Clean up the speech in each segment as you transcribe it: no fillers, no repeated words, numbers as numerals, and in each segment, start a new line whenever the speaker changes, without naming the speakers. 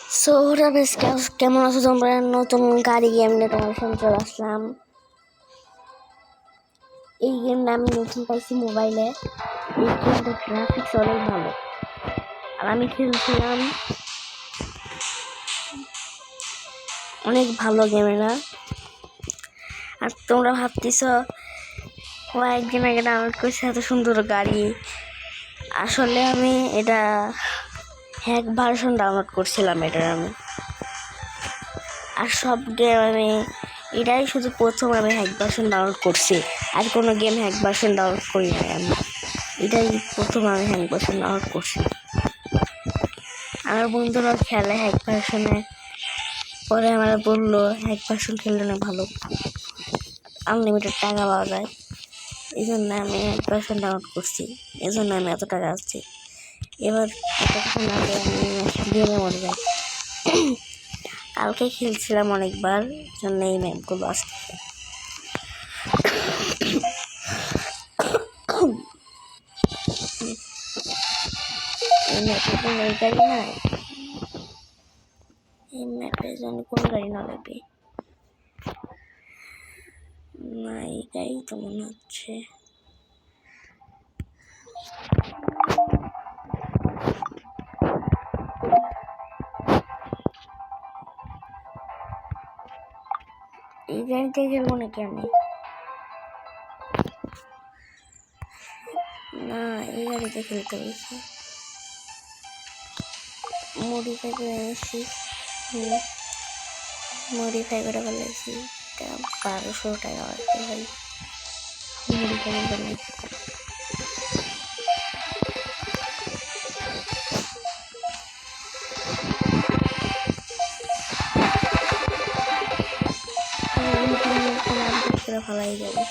So বেশ কেমন আছো তোমরা? নতুন গাড়ি গেম নিয়ে তোমার সামনে চলে আসলাম। এই গেমটা আমি নতুন পাইছি মোবাইলে। এই গেমটার গ্রাফিক্স অনেক ভালো, আর আমি খেলছিলাম। অনেক ভালো গেম এটা। আর তোমরা ভাবতেছ কয়েকদিন আগে ডাউনলোড করছি এত সুন্দর গাড়ি। আসলে আমি এটা হ্যাক ভার্সন ডাউনলোড করছিলাম এটার আমি। আর সব গেম আমি এটাই শুধু প্রথম আমি হ্যাক ভার্সন ডাউনলোড করছি, আর কোনো গেম হ্যাক ভার্সন ডাউনলোড করি নাই আমি। এটাই প্রথম আমি হ্যাক ভার্সন ডাউনলোড করছি। আমার বন্ধুরা খেলে হ্যাক ভার্সনে, পরে আমার বললো হ্যাক ভার্সন খেললে না ভালো, আনলিমিটেড টাকা পাওয়া যায়। এই জন্য আমি হ্যাক ভার্সন ডাউনলোড করছি, এই জন্য আমি এত টাকা আসছি। এবার এতক্ষণ আগে আমি গেমে মরে যাই। কালকে খেলছিলাম অনেকবার, জন্য এই ম্যাপগুলো আসছে। এই ম্যাপে কোনো গাড়ি নাই, এই ম্যাপে যেন কোন গাড়ি না লাগবে না, এই গাড়ি তো মনে হচ্ছে। এই গাড়িতে খেলবো নাকি আমি? না, এই গাড়িতে খেলতে হয়েছে। মডিফাই করে এনেছি, মডিফাই করে ফেলেছি। 1200 টাকা হয়তো ভাই মডিফাই করে। ফেলাই যাবে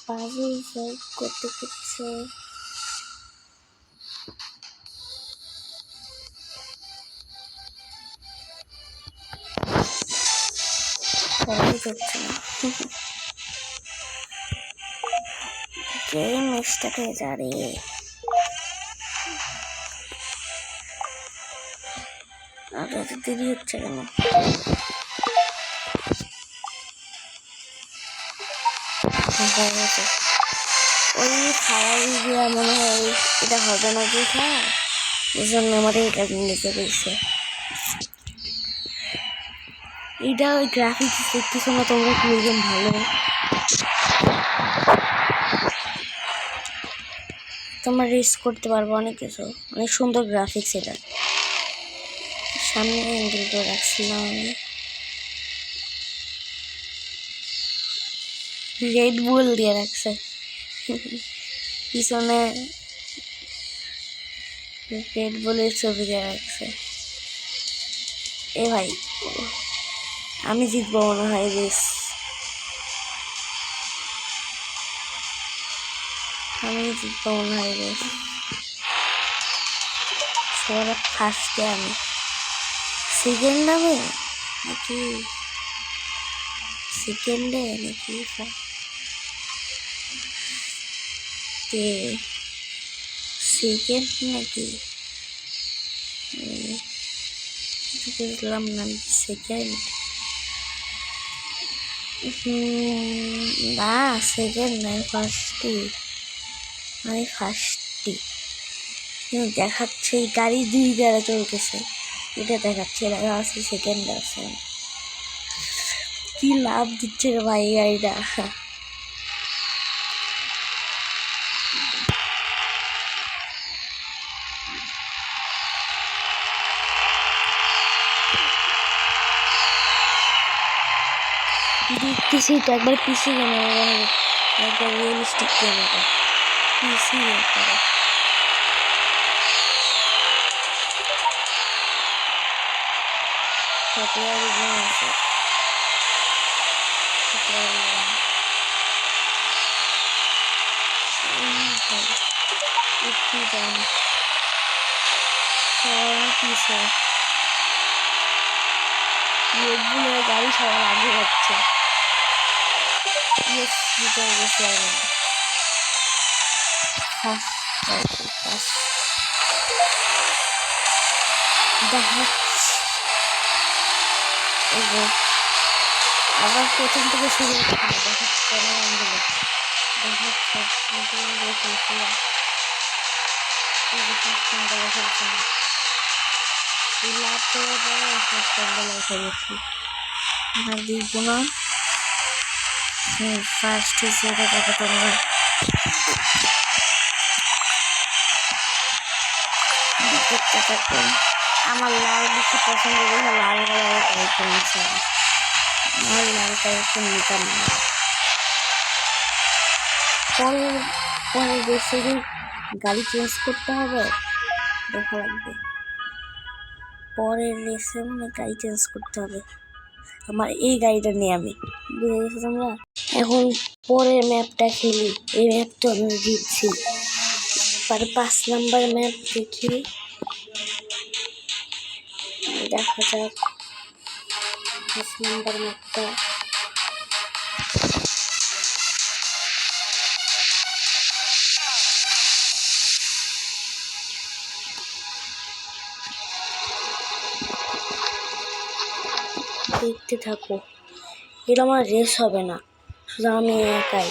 পাজল সলভ করতে করছে। সবাই করছে না, গেম স্টার্ট হয়ে যা রে। আর এত দেরি হচ্ছে কেন? ওই খাওয়া দিয়ে মনে হয় এটা হবে না যে, হ্যাঁ এই জন্য আমার এটা নিতে পেরেছে। এটা ওই গ্রাফিক্স দেখতেছো না তোমরা, কি একদম ভালো। তোমরা রেস করতে পারবো অনেক কিছু, অনেক সুন্দর গ্রাফিক্স এটা। সামনে অ্যাঙ্গেল করে রাখছিলাম আমি। রেড বুল দিয়ে রাখছে পিছনে, রেড বুলের ছবি দিয়ে রাখছে। এ ভাই আমি জিতবো মনে হয় রেস, আমি জিতবো মনে হয় রেস। সবার ফার্স্টে আমি, সেকেন্ড হবে নাকি সেকেন্ডে নাকি সেকেন্ড নাকি বুঝলাম না। সেকেন্ড না, সেকেন্ড নয়, ফার্স্টই। আমি ফার্স্টই দেখাচ্ছে। এই গাড়ি দুই গাড়ি চলতেছে, এটা দেখাচ্ছে আছে সেকেন্ড আছে। কি লাভ দিচ্ছে রে ভাই গাড়িটা। পিসিটা একবার পিসি গেম, একবার রিয়েলিস্টিক গেম, এটা পিসি একবারে। গেম আছে, কিসে রেডবুলের গাড়ি সবার আগে যাচ্ছে। ইয়েস, জিতে গেছি আমি। আবার প্রথম থেকে শুরু দেখাচ্ছে দিব না। ফার্স্ট হিসেবে দেখো তোমরা দেখতে থাকো। আমার লাল বেশি পছন্দ দেখে লাল কালারের ক্যারেক্টার নিচ্ছে। আমার লাল ক্যারেক্টার নিতাম না। পরের দেশে গাড়ি চেঞ্জ করতে হবে, দেখা লাগবে। পরের রেসে মানে গাড়ি চেঞ্জ করতে হবে। আমার এই গাড়িটা নিয়ে আমি বুঝে গেছো তোমরা। এখন পরের ম্যাপটা খেলি। এই ম্যাপটা আমি জিতছি। 5 নাম্বার ম্যাপ দেখি, দেখা যাক 5 নাম্বার ম্যাপটা। দেখতে থাকো, এটা আমার রেস হবে না, শুধু আমি একাই।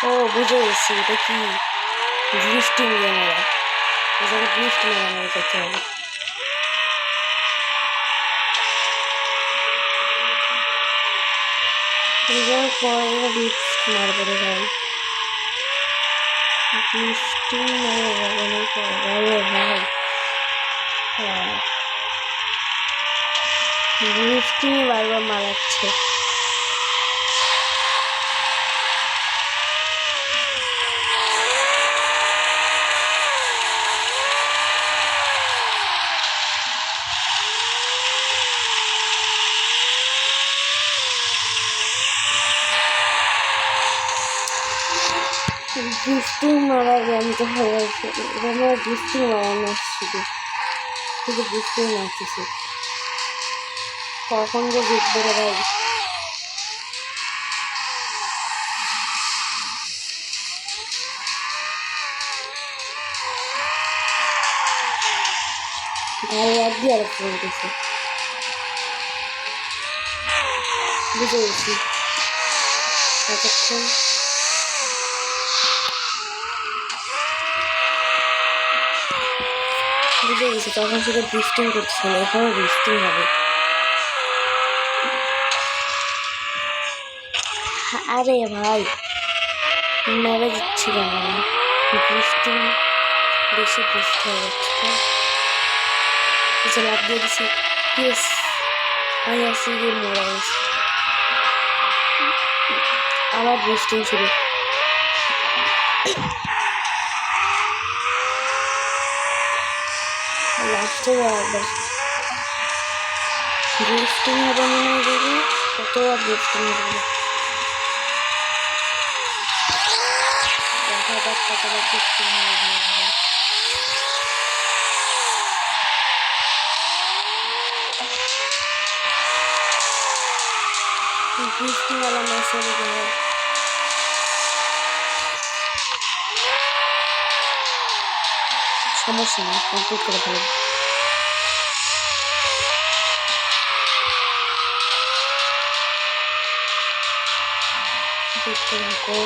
ও বুঝে গেছি, এটা কি ড্রিফটিং ক্যামেরা। এটাকে ড্রিফটিং ক্যামেরা করতে হবে। মারবো রে ভাই, ড্রিফটিং ভাই, ড্রিফটিং বারবার মারাচ্ছে। ড্রিফটিং মারা জানতে হবে, আমরা ড্রিফটিং মারানো শুধু শুধু ড্রিফটিং মারতেছি। কখন যে জিতবে রে ভাই। গাড়ি এক দিয়ে আরেক বলতেছে, বুঝে গেছি। এতক্ষণ বুঝে গেছি, তখন শুধু ড্রিফটিং করছিল, এখনও ড্রিফটিং হবে। আরে ভাই মেরে দিচ্ছি কেন আমি, ড্রিফটিং বেশি ড্রিফট হয়ে যাচ্ছে। কিছু লাভ দিয়ে দিচ্ছি। ইয়েস, আমি আসছি গিয়ে মরে গেছি। আবার ড্রিফটিং শুরু। লাস্টে একবার ড্রিফটিং হবে মনে হয়, যদি কতবার ড্রিফটিং হবে দেখা যাক কতবার ড্রিফটিং হবে। ড্রিফটিংওয়ালা মেসেজ গেলে সমস্যা নেই, কমপ্লিট করে ফেলব। দেখতে থাকো।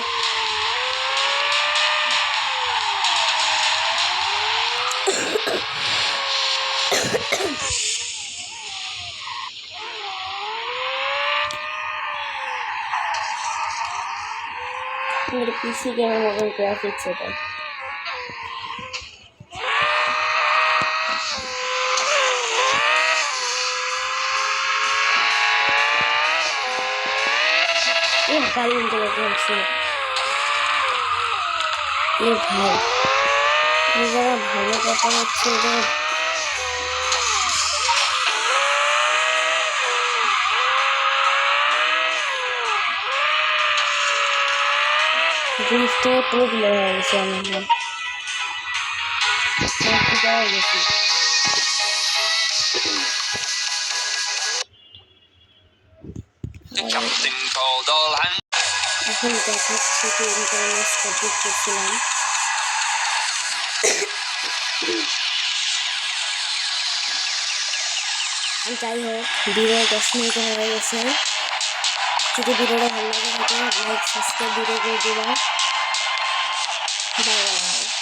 मेरे पीसी गेम मोबाइल ग्राफिक्स है। ये गाड़ी इंटरनेट से ये भाई ये जरा भालो কথা হচ্ছে যে জিনিসটা পুরো ভুলে হয়ে গেছে আমি হয়ে গেছি এখন দেখাচ্ছি কি ইন্টারনেট সাবজেক্ট করছিলাম যাই হোক ভিডিও 10 মিনিট হয়ে গেছে যদি ভিডিওটা ভালো লাগে থাকে লাইক সাবস্ক্রাইব ভিডিও করে দিবা বাই বাই